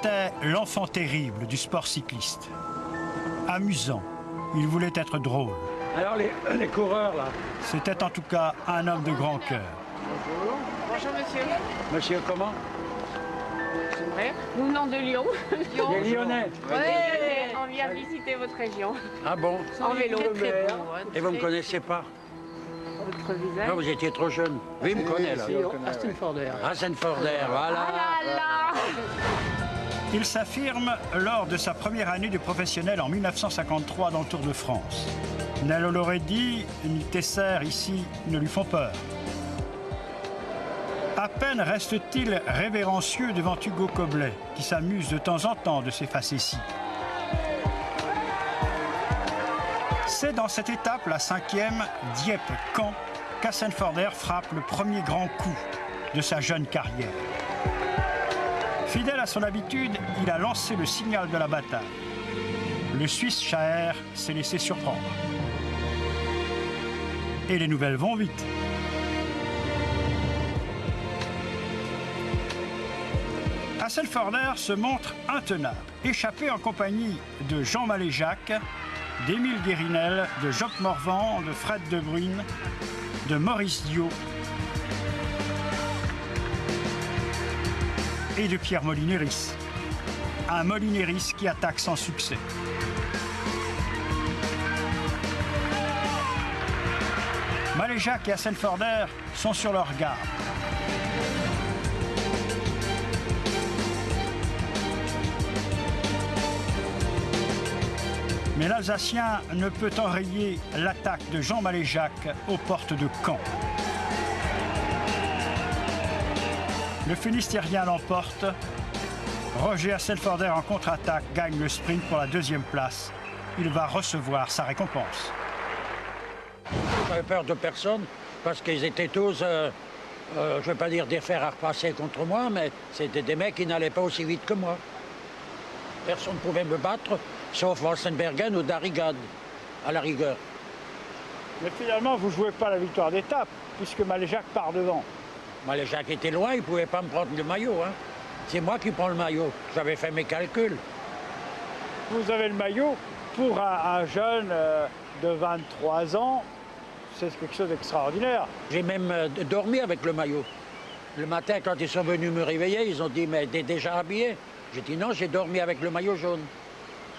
C'était l'enfant terrible du sport cycliste. Amusant, il voulait être drôle. Alors les coureurs là. C'était en tout cas un homme de grand cœur. Bonjour. Bonjour monsieur. Monsieur comment? Nous venons de Lyon. Les Lyonnais. Oui, on vient visiter votre région. Ah bon? En vélo. Très beau, hein. Et vous ne me connaissez pas? Votre visage. Non, vous étiez trop jeune. Oui, il me connaît là. Aston Forder. Hassan Forder, voilà. Ah là là. Il s'affirme lors de sa première année de professionnel en 1953 dans le Tour de France. Nello Loretti ni Tesser ici ne lui font peur. À peine reste-t-il révérencieux devant Hugo Koblet, qui s'amuse de temps en temps de ses facéties. C'est dans cette étape, la 5e, Dieppe-Caen, qu'Hassan Forder frappe le premier grand coup de sa jeune carrière. Fidèle à son habitude, il a lancé le signal de la bataille. Le Suisse Schaer s'est laissé surprendre. Et les nouvelles vont vite. Hassan Forder se montre intenable, échappé en compagnie de Jean Maléjac, d'Émile Guérinel, de Job Morvan, de Fred De Bruyne, de Maurice Dio et de Pierre Molineris. Un Molineris qui attaque sans succès. Maléjac et Hassan Forder sont sur leur garde. Mais l'Alsacien ne peut enrayer l'attaque de Jean Maléjac aux portes de Caen. Le Finistérien l'emporte. Roger Hassan Forder en contre-attaque gagne le sprint pour la 2e place. Il va recevoir sa récompense. J'avais peur de personne parce qu'ils étaient tous, je ne vais pas dire des fers à repasser contre moi, mais c'était des mecs qui n'allaient pas aussi vite que moi. Personne ne pouvait me battre, sauf Wolstenbergen ou Darrigade, à la rigueur. Mais finalement, vous ne jouez pas la victoire d'étape, puisque Maléjac part devant. Maléjac était loin, il ne pouvait pas me prendre le maillot. Hein. C'est moi qui prends le maillot. J'avais fait mes calculs. Vous avez le maillot pour un jeune de 23 ans, c'est quelque chose d'extraordinaire. J'ai même dormi avec le maillot. Le matin, quand ils sont venus me réveiller, ils ont dit « mais t'es déjà habillé ?» J'ai dit « non, j'ai dormi avec le maillot jaune ».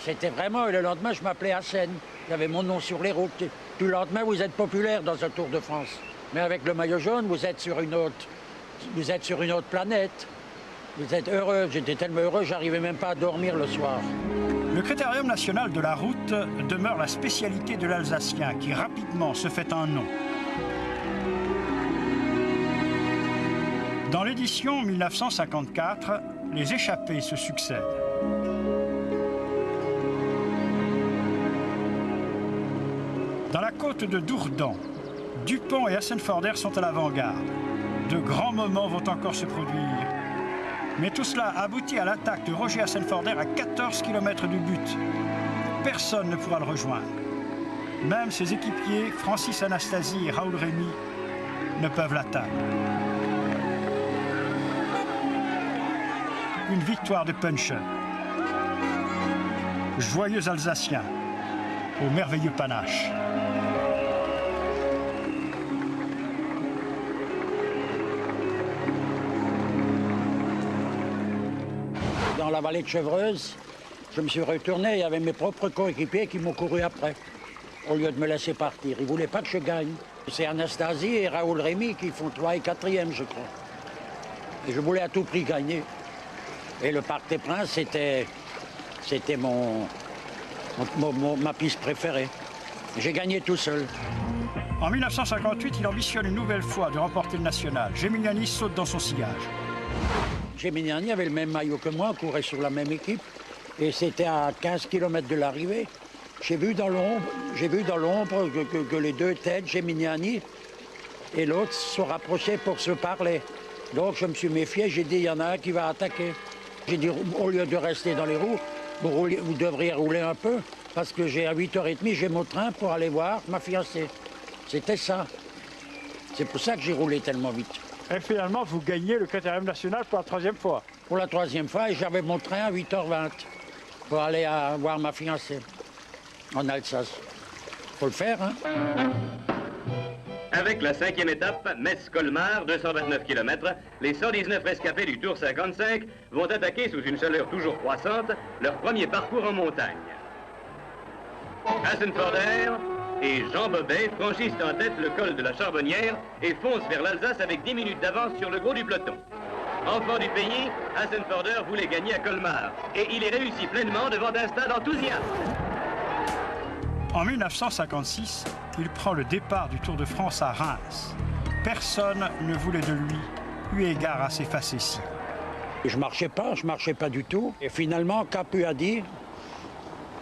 C'était vraiment, et le lendemain, je m'appelais Hassen. J'avais mon nom sur les routes. Tout le lendemain, vous êtes populaire dans un Tour de France. Mais avec le maillot jaune, vous êtes sur une autre planète. Vous êtes heureux. J'étais tellement heureux, j'arrivais même pas à dormir le soir. Le Critérium national de la route demeure la spécialité de l'Alsacien qui rapidement se fait un nom. Dans l'édition 1954, les échappées se succèdent. Dans la côte de Dourdan, Dupont et Hassan Forder sont à l'avant-garde. De grands moments vont encore se produire. Mais tout cela aboutit à l'attaque de Roger Hassan Forder à 14 km du but. Personne ne pourra le rejoindre. Même ses équipiers, Francis Anastasi et Raoul Rémy, ne peuvent l'atteindre. Une victoire de puncher. Joyeux Alsacien, au merveilleux panache. Dans la vallée de Chevreuse, je me suis retourné, il y avait mes propres coéquipiers qui m'ont couru après, au lieu de me laisser partir. Ils ne voulaient pas que je gagne. C'est Anastasie et Raoul Rémy qui font 3 et 4e, je crois. Et je voulais à tout prix gagner. Et le Parc des Princes, c'était ma piste préférée. J'ai gagné tout seul. En 1958, il ambitionne une nouvelle fois de remporter le national. Geminiani saute dans son sillage. Geminiani avait le même maillot que moi, courait sur la même équipe. Et c'était à 15 km de l'arrivée. J'ai vu dans l'ombre que les deux têtes, Geminiani et l'autre, se sont rapprochés pour se parler. Donc je me suis méfié, j'ai dit, il y en a un qui va attaquer. J'ai dit, au lieu de rester dans les roues, vous devriez rouler un peu, parce que à 8h30, j'ai mon train pour aller voir ma fiancée. C'était ça. C'est pour ça que j'ai roulé tellement vite. Et finalement, vous gagnez le Critérium national pour la 3e fois. pour la 3e fois et j'avais mon train à 8h20 pour aller voir ma fiancée en Alsace. Faut le faire, hein. Avec la 5e étape, Metz-Colmar, 229 km, les 119 rescapés du Tour 55 vont attaquer sous une chaleur toujours croissante leur premier parcours en montagne. Hassenforder et Jean Bobet franchissent en tête le col de la Charbonnière et foncent vers l'Alsace avec 10 minutes d'avance sur le gros du peloton. Enfant du pays, Hassenforder voulait gagner à Colmar et il y réussit pleinement devant un stade enthousiaste. En 1956, il prend le départ du Tour de France à Reims. Personne ne voulait de lui, eu égard à ses facéties. Je marchais pas du tout. Et finalement, Capu a dit,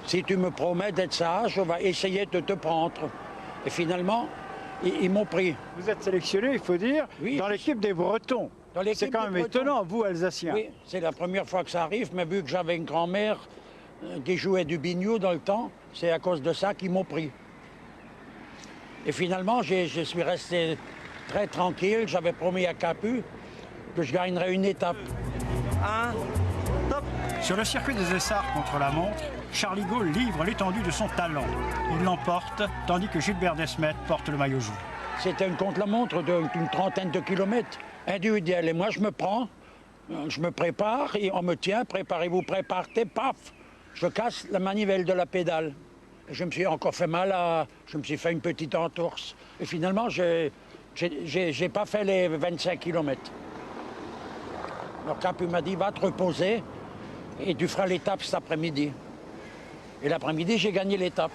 si tu me promets d'être sage, on va essayer de te prendre. Et finalement, ils m'ont pris. Vous êtes sélectionné, il faut dire, Oui. dans l'équipe des Bretons. Dans l'équipe C'est quand des même Bretons. étonnant, vous, Alsaciens. Oui, c'est la première fois que ça arrive, mais vu que j'avais une grand-mère qui jouait du biniou dans le temps, c'est à cause de ça qu'ils m'ont pris. Et finalement, je suis resté très tranquille. J'avais promis à Capu que je gagnerais une étape. Sur le circuit des Essarts contre la montre, Charlie Gaulle livre l'étendue de son talent. Il l'emporte, tandis que Gilbert Desmet porte le maillot jaune. C'était une contre-la-montre d'une trentaine de kilomètres individuelle. Et moi, je me prends, je me prépare et on me tient, préparez-vous, préparez, paf, je casse la manivelle de la pédale. Et je me suis encore fait mal, je me suis fait une petite entorse. Et finalement, j'ai pas fait les 25 kilomètres. Alors Capu m'a dit, va te reposer et tu feras l'étape cet après-midi. Et l'après-midi, j'ai gagné l'étape.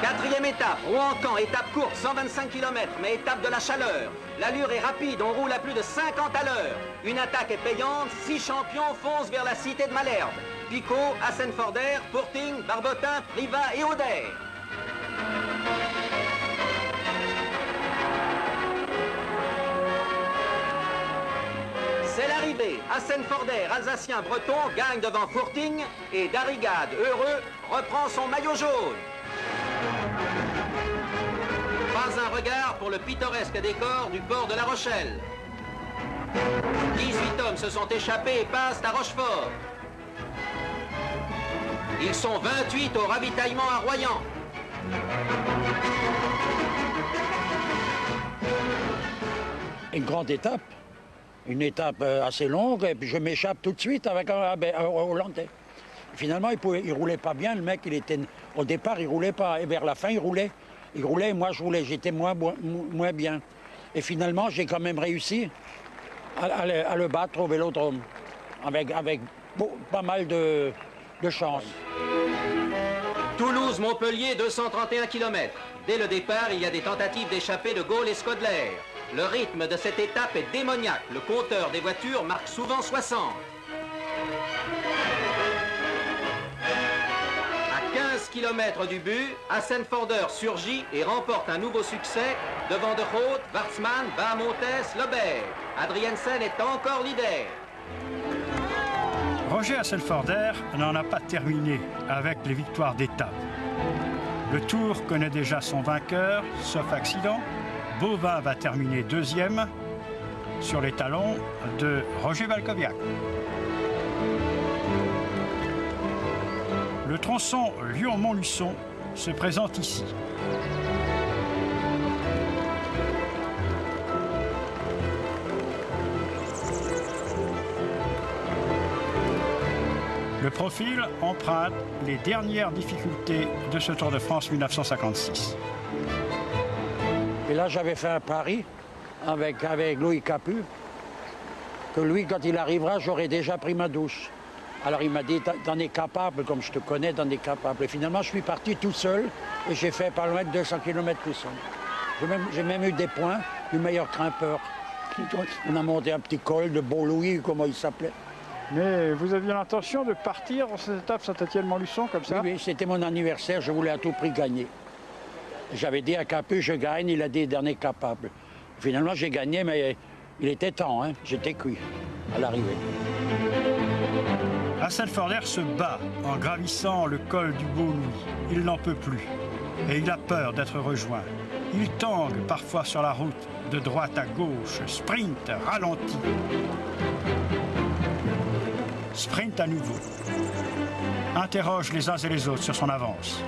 4e étape, Rouen-Caen, étape courte, 125 km, mais étape de la chaleur. L'allure est rapide, on roule à plus de 50 à l'heure. Une attaque est payante, 6 champions foncent vers la cité de Malherbe. Picot, Hassenforder, Pourting, Barbotin, Privat et Auder. C'est l'arrivée. Hassenforder, Alsacien breton, gagne devant Fourting et Darrigade, heureux, reprend son maillot jaune. Pas un regard pour le pittoresque décor du port de La Rochelle. 18 hommes se sont échappés et passent à Rochefort. Ils sont 28 au ravitaillement à Royan. Une grande étape, une étape assez longue, et puis je m'échappe tout de suite avec un Hollandais. Finalement, il roulait pas bien, le mec, au départ, il roulait pas, et vers la fin, il roulait. Il roulait, moi je roulais, j'étais moins bien. Et finalement, j'ai quand même réussi à le battre au Vélodrome, avec pas mal de chance. Toulouse-Montpellier, 231 km. Dès le départ, il y a des tentatives d'échapper de Gaulle et Skodler. Le rythme de cette étape est démoniaque. Le compteur des voitures marque souvent 60. À 15 km du but, Hassenforder surgit et remporte un nouveau succès devant De Groot, Wartsman, Bahamontes, Lebert. Adriensen est encore leader. Roger Hassenforder n'en a pas terminé avec les victoires d'étape. Le Tour connaît déjà son vainqueur, sauf accident. Bovin va terminer 2e sur les talons de Roger Walkowiak. Le tronçon Lyon-Montluçon se présente ici. Le profil emprunte les dernières difficultés de ce Tour de France 1956. Et là, j'avais fait un pari avec Louis Capu, que lui, quand il arrivera, j'aurais déjà pris ma douche. Alors il m'a dit, t'en es capable, comme je te connais, t'en es capable. Et finalement, je suis parti tout seul et j'ai fait pas loin de 200 km tout seul. J'ai même eu des points du meilleur grimpeur. On a monté un petit col de Beau-Louis, comment il s'appelait. Mais vous aviez l'intention de partir dans cette étape Saint-Étienne-Montluçon comme ça? Oui, c'était mon anniversaire, je voulais à tout prix gagner. J'avais dit à Capu, je gagne, il a dit, dernier capable. Finalement, j'ai gagné, mais il était temps, hein. J'étais cuit à l'arrivée. Hassenforder se bat en gravissant le col du Beau-Louis. Il n'en peut plus et il a peur d'être rejoint. Il tangue parfois sur la route, de droite à gauche, sprint, ralentit. sprint à nouveau. Interroge les uns et les autres sur son avance.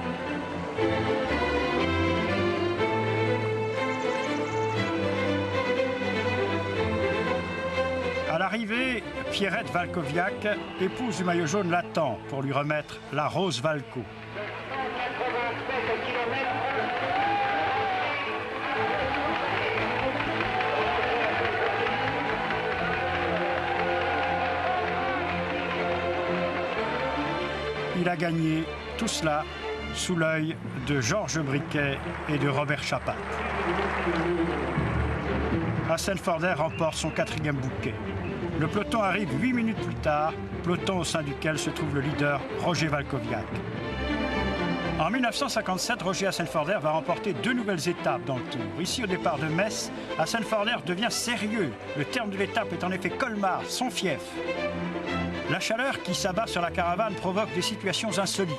À l'arrivée, Pierrette Valkowiak, épouse du maillot jaune, l'attend pour lui remettre la rose Valco. Il a gagné tout cela sous l'œil de Georges Briquet et de Robert Chapat. Hassenforder remporte son 4e bouquet. Le peloton arrive 8 minutes plus tard, peloton au sein duquel se trouve le leader Roger Valkowiak. En 1957, Roger Hassenforder va remporter 2 nouvelles étapes dans le Tour. Ici, au départ de Metz, Hassenforder devient sérieux. Le terme de l'étape est en effet Colmar, son fief. La chaleur qui s'abat sur la caravane provoque des situations insolites.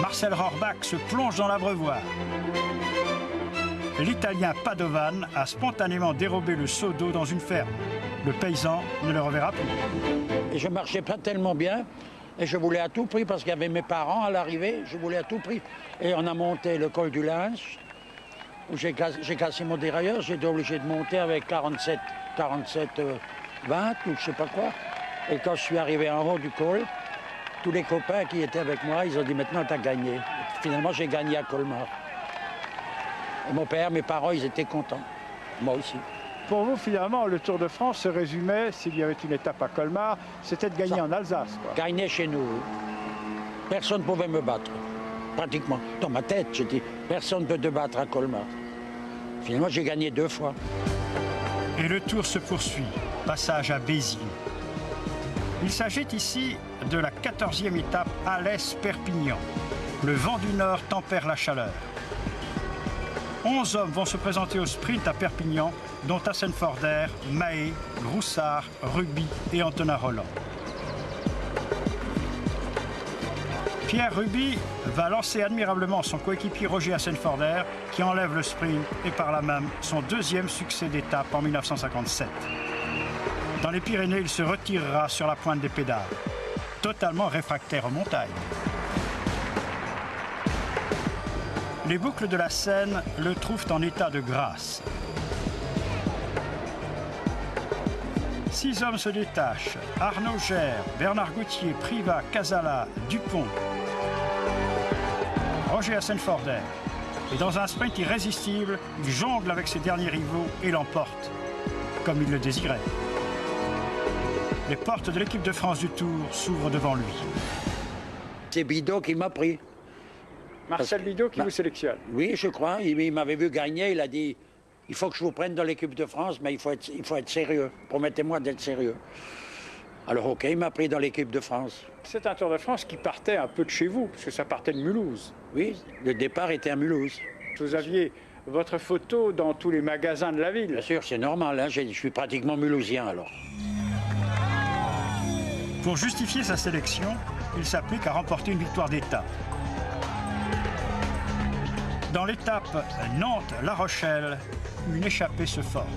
Marcel Rohrbach se plonge dans l'abreuvoir. L'Italien Padovan a spontanément dérobé le seau d'eau dans une ferme. Le paysan ne le reverra plus. Et je marchais pas tellement bien et je voulais à tout prix, parce qu'il y avait mes parents à l'arrivée, je voulais à tout prix. Et on a monté le col du Linge, où j'ai cassé mon dérailleur, j'ai été obligé de monter avec 47, 20 ou je sais pas quoi. Et quand je suis arrivé en haut du col, tous les copains qui étaient avec moi, ils ont dit maintenant tu as gagné. Et finalement j'ai gagné à Colmar. Et mon père, mes parents, ils étaient contents. Moi aussi. Pour vous, finalement, le Tour de France se résumait, s'il y avait une étape à Colmar, c'était de gagner en Alsace, quoi. Gagner chez nous. Personne ne pouvait me battre. Pratiquement. Dans ma tête, je dis, personne ne peut te battre à Colmar. Finalement, j'ai gagné 2 fois. Et le Tour se poursuit. Passage à Béziers. Il s'agit ici de la 14e étape Alès-Perpignan. Le vent du nord tempère la chaleur. 11 hommes vont se présenter au sprint à Perpignan, dont Hassenforder, Mahé, Groussard, Ruby et Antonin Roland. Pierre Ruby va lancer admirablement son coéquipier Roger Hassenforder, qui enlève le sprint et par là même son 2e succès d'étape en 1957. Dans les Pyrénées, il se retirera sur la pointe des pédales, totalement réfractaire aux montagnes. Les boucles de la Seine le trouvent en état de grâce. 6 hommes se détachent. Arnaud Gère, Bernard Gauthier, Privas, Casala, Dupont. Roger Hassenforder. Et dans un sprint irrésistible, il jongle avec ses derniers rivaux et l'emporte, comme il le désirait. Les portes de l'équipe de France du Tour s'ouvrent devant lui. C'est Bidot qui m'a pris. Marcel Bidot qui vous sélectionne. Oui, je crois. Il m'avait vu gagner. Il a dit, il faut que je vous prenne dans l'équipe de France, mais il faut être sérieux. Promettez-moi d'être sérieux. Alors, OK, il m'a pris dans l'équipe de France. C'est un Tour de France qui partait un peu de chez vous, parce que ça partait de Mulhouse. Oui, le départ était à Mulhouse. Vous aviez votre photo dans tous les magasins de la ville. Bien sûr, c'est normal. Hein, je suis pratiquement mulhousien, alors. Pour justifier sa sélection, il s'applique à remporter une victoire d'étape. Dans l'étape Nantes-La Rochelle, une échappée se forme.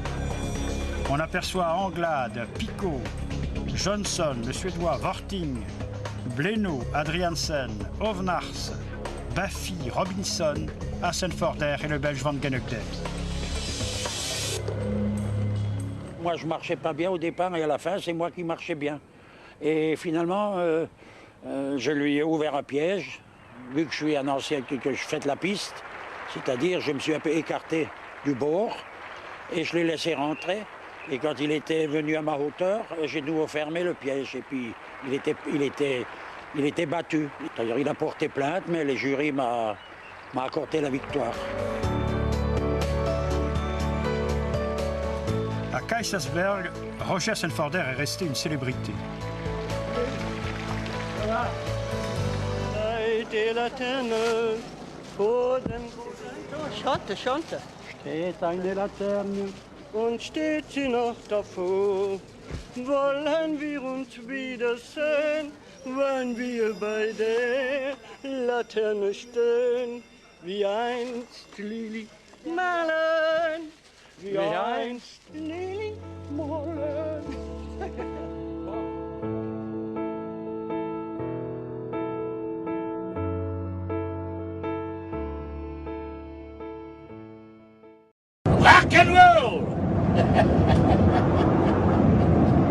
On aperçoit Anglade, Picot, Johnson, le Suédois Vorting, Blénaud, Adriansen, Ovnars, Baffy, Robinson, Hassenforder et le Belge Van Genugden. Moi, je marchais pas bien au départ et à la fin, c'est moi qui marchais bien. Et finalement, je lui ai ouvert un piège, vu que je suis un ancien, que je fais de la piste. C'est-à-dire, je me suis un peu écarté du bord et je l'ai laissé rentrer. Et quand il était venu à ma hauteur, j'ai de nouveau fermé le piège. Et puis, il était battu. C'est-à-dire, il a porté plainte, mais le jury m'a accordé la victoire. À Kaisersberg, Roger Hassenforder est resté une célébrité. Chante. Steht eine Laterne. Und steht sie noch davor? Wollen wir uns wiedersehen, wenn wir bei der Laterne stehen? Wie einst Lili Marleen, wie einst Lili Marleen. rock and roll.